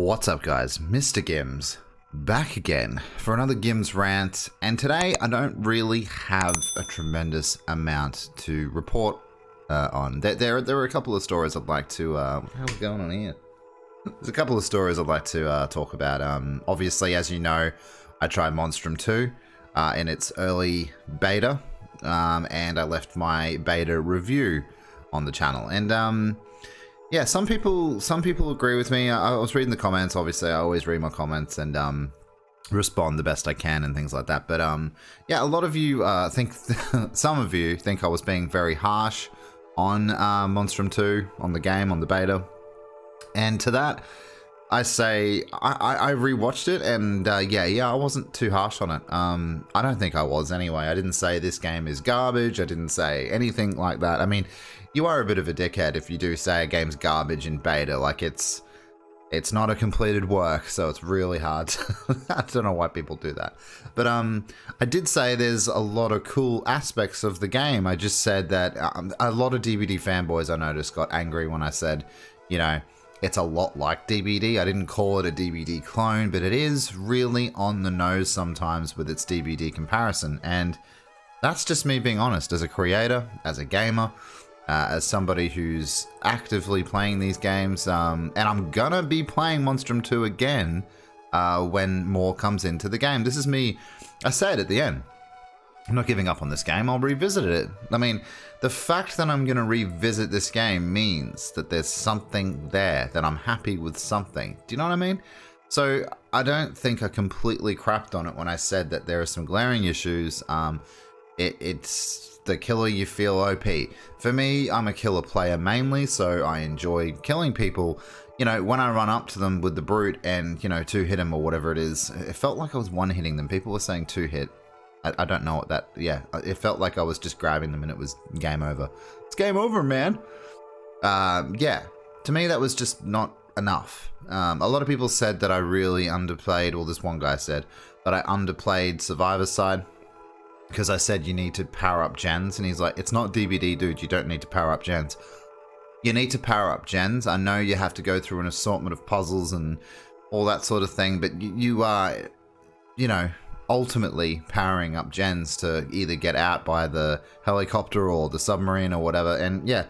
What's up guys, MrGimms back again for another GimmsRant, and today I don't really have a tremendous amount to report on. There are a couple of stories I'd like to, what's going on here? There's a couple of stories I'd like to talk about. Obviously, as you know, I tried Monstrum 2 in its early beta, and I left my beta review on the channel, and yeah, some people agree with me. I was reading the comments. Obviously, I always read my comments and respond the best I can and things like that. But yeah, a lot of you think, some of you think I was being very harsh on Monstrum 2, on the game, on the beta. And to that, I say I rewatched it, and yeah, I wasn't too harsh on it. I don't think I was anyway. I didn't say this game is garbage. I didn't say anything like that. I mean, you are a bit of a dickhead if you do say a game's garbage in beta. Like, it's not a completed work, so it's really hard to, I don't know why people do that. But I did say there's a lot of cool aspects of the game. I just said that a lot of DBD fanboys I noticed got angry when I said, you know, it's a lot like DBD. I didn't call it a DBD clone, but it is really on the nose sometimes with its DBD comparison. And that's just me being honest as a creator, as a gamer, as somebody who's actively playing these games. And I'm gonna be playing Monstrum 2 again when more comes into the game. This is me, I said at the end, I'm not giving up on this game. I'll revisit it. I mean, the fact that I'm going to revisit this game means that there's something there, that I'm happy with something. Do you know what I mean? So I don't think I completely crapped on it when I said that there are some glaring issues. It's the killer you feel OP. For me, I'm a killer player mainly, so I enjoy killing people. You know, when I run up to them with the brute and, you know, two-hit them or whatever it is, it felt like I was one-hitting them. People were saying two-hit. I don't know what that, yeah, it felt like I was just grabbing them and it was game over. It's game over, man. Yeah, to me that was just not enough. A lot of people said that I really underplayed, well, this one guy said that I underplayed Survivor's Side because I said you need to power up gens, and he's like, it's not DBD, dude, you don't need to power up gens. You need to power up gens. I know you have to go through an assortment of puzzles and all that sort of thing, but you are, you know, ultimately powering up gens to either get out by the helicopter or the submarine or whatever. And yeah,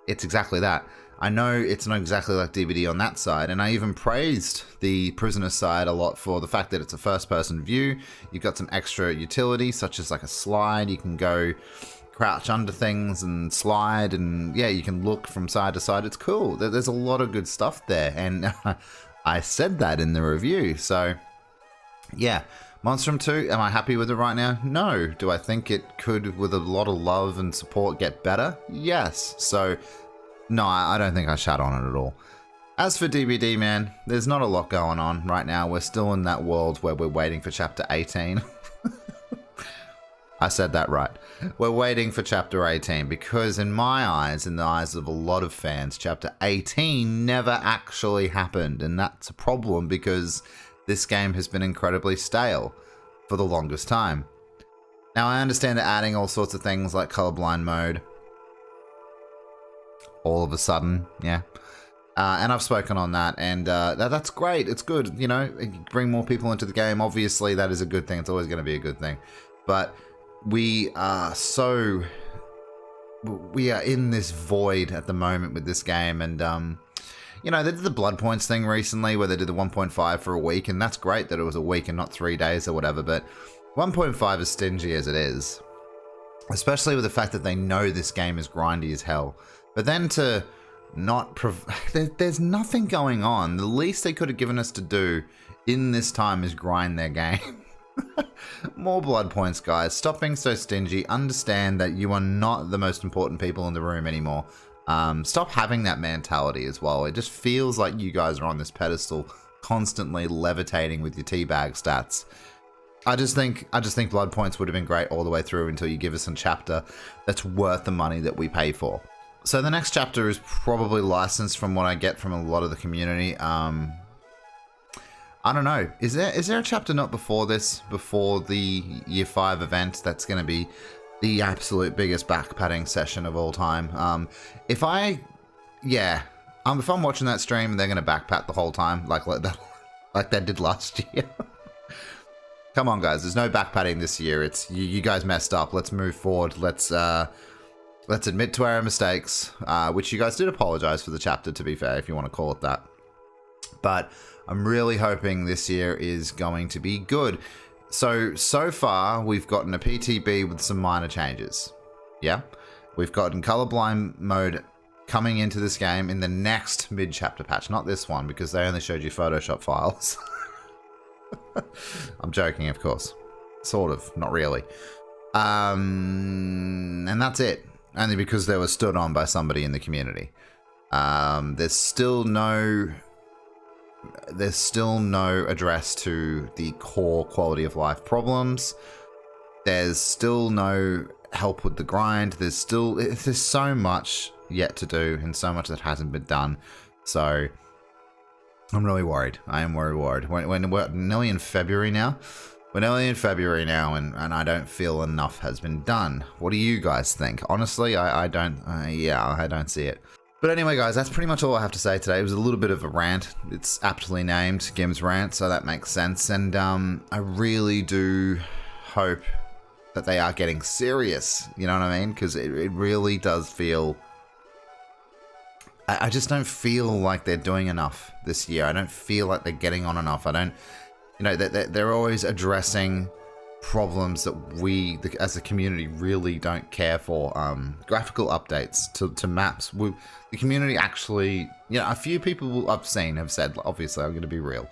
it's exactly that. I know it's not exactly like DBD on that side, and I even praised the prisoner side a lot for the fact that it's a first-person view. You've got some extra utility, such as like a slide. You can go crouch under things and slide, and yeah, you can look from side to side. It's cool. There's a lot of good stuff there, and I said that in the review. So yeah, Monstrum 2, am I happy with it right now? No. Do I think it could, with a lot of love and support, get better? Yes. So, no, I don't think I shat on it at all. As for DBD, man, there's not a lot going on right now. We're still in that world where we're waiting for Chapter 18. I said that right. We're waiting for Chapter 18 because in my eyes, in the eyes of a lot of fans, Chapter 18 never actually happened. And that's a problem because this game has been incredibly stale for the longest time. Now, I understand they're adding all sorts of things like colorblind mode. All of a sudden, yeah. And I've spoken on that, and that's great. It's good, you know, bring more people into the game. Obviously, that is a good thing. It's always going to be a good thing. But we are in this void at the moment with this game, and you know, they did the blood points thing recently where they did the 1.5 for a week, and that's great that it was a week and not 3 days or whatever, but 1.5 is stingy as it is, especially with the fact that they know this game is grindy as hell. But then to not there's nothing going on. The least they could have given us to do in this time is grind their game. More blood points, guys. Stop being so stingy. Understand that you are not the most important people in the room anymore. Stop having that mentality as well. It just feels like you guys are on this pedestal, constantly levitating with your teabag stats. I just think blood points would have been great all the way through until you give us a chapter that's worth the money that we pay for. So the next chapter is probably licensed from what I get from a lot of the community. I don't know. Is there a chapter not before this, before the Year 5 event that's going to be the absolute biggest backpatting session of all time? Yeah, if I'm watching that stream, they're gonna backpat the whole time, like they did last year. Come on, guys. There's no backpatting this year. It's you guys messed up. Let's move forward. Let's admit to our mistakes, which you guys did apologize for the chapter, to be fair, if you want to call it that. But I'm really hoping this year is going to be good. So far, we've gotten a PTB with some minor changes. Yeah? We've gotten colorblind mode coming into this game in the next mid-chapter patch. Not this one, because they only showed you Photoshop files. I'm joking, of course. Sort of. Not really. And that's it. Only because they were stood on by somebody in the community. There's still no address to the core quality of life problems. There's still no help with the grind. There's so much yet to do and so much that hasn't been done. So I'm really worried. I am very worried. When we're nearly in February now. We're nearly in February now, and I don't feel enough has been done. What do you guys think? Honestly, I don't see it. But anyway, guys, that's pretty much all I have to say today. It was a little bit of a rant. It's aptly named GimmsRant, so that makes sense. And I really do hope that they are getting serious. You know what I mean? Because it really does feel... I just don't feel like they're doing enough this year. I don't feel like they're getting on enough. I don't... You know, they're always addressing problems that we, as a community, really don't care for. Graphical updates to maps. The community actually, you know, a few people I've seen have said, obviously, I'm going to be real.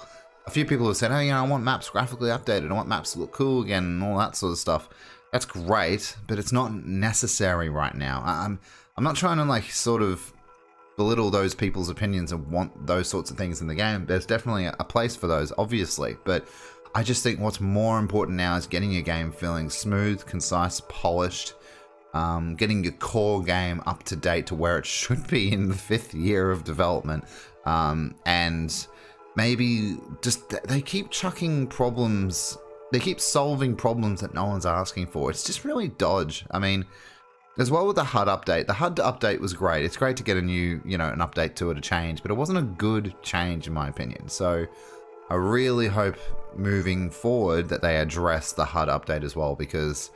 A few people have said, oh, you know, I want maps graphically updated. I want maps to look cool again and all that sort of stuff. That's great, but it's not necessary right now. I'm not trying to, like, sort of belittle those people's opinions and want those sorts of things in the game. There's definitely a place for those, obviously, but I just think what's more important now is getting your game feeling smooth, concise, polished, getting your core game up to date to where it should be in the 5th year of development, and maybe just they keep chucking problems, they keep solving problems that no one's asking for. It's just really dodge. I mean, as well with the HUD update. The HUD update was great. It's great to get a new, you know, an update to it, a change, but it wasn't a good change in my opinion. So I really hope moving forward that they address the HUD update as well, because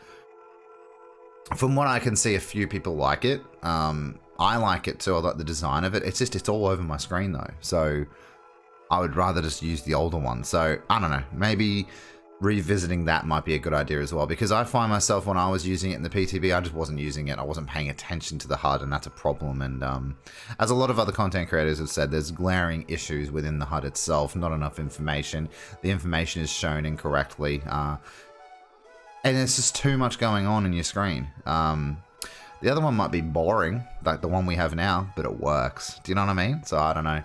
from what I can see, a few people like it. I like it too. I like the design of it. It's just, it's all over my screen though. So I would rather just use the older one. So I don't know, maybe revisiting that might be a good idea as well, because I find myself when I was using it in the PTB, I just wasn't using it. I wasn't paying attention to the HUD, and that's a problem. And as a lot of other content creators have said, there's glaring issues within the HUD itself, not enough information. The information is shown incorrectly, and it's just too much going on in your screen. The other one might be boring, like the one we have now, but it works. Do you know what I mean? So I don't know.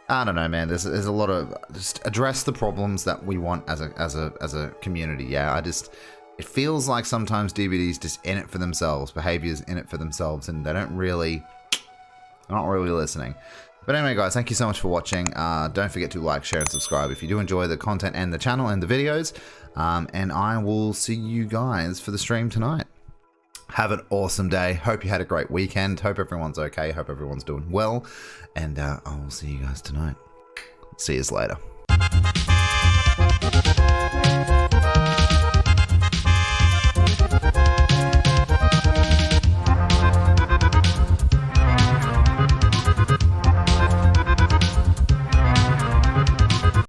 I don't know, man. There's a lot of, just address the problems that we want as a community. Yeah, it feels like sometimes DBD's just in it for themselves, behaviors in it for themselves, and they're not really listening. But anyway, guys, thank you so much for watching. Don't forget to like, share, and subscribe if you do enjoy the content and the channel and the videos. And I will see you guys for the stream tonight. Have an awesome day. Hope you had a great weekend. Hope everyone's okay. Hope everyone's doing well. And I will see you guys tonight. See you later.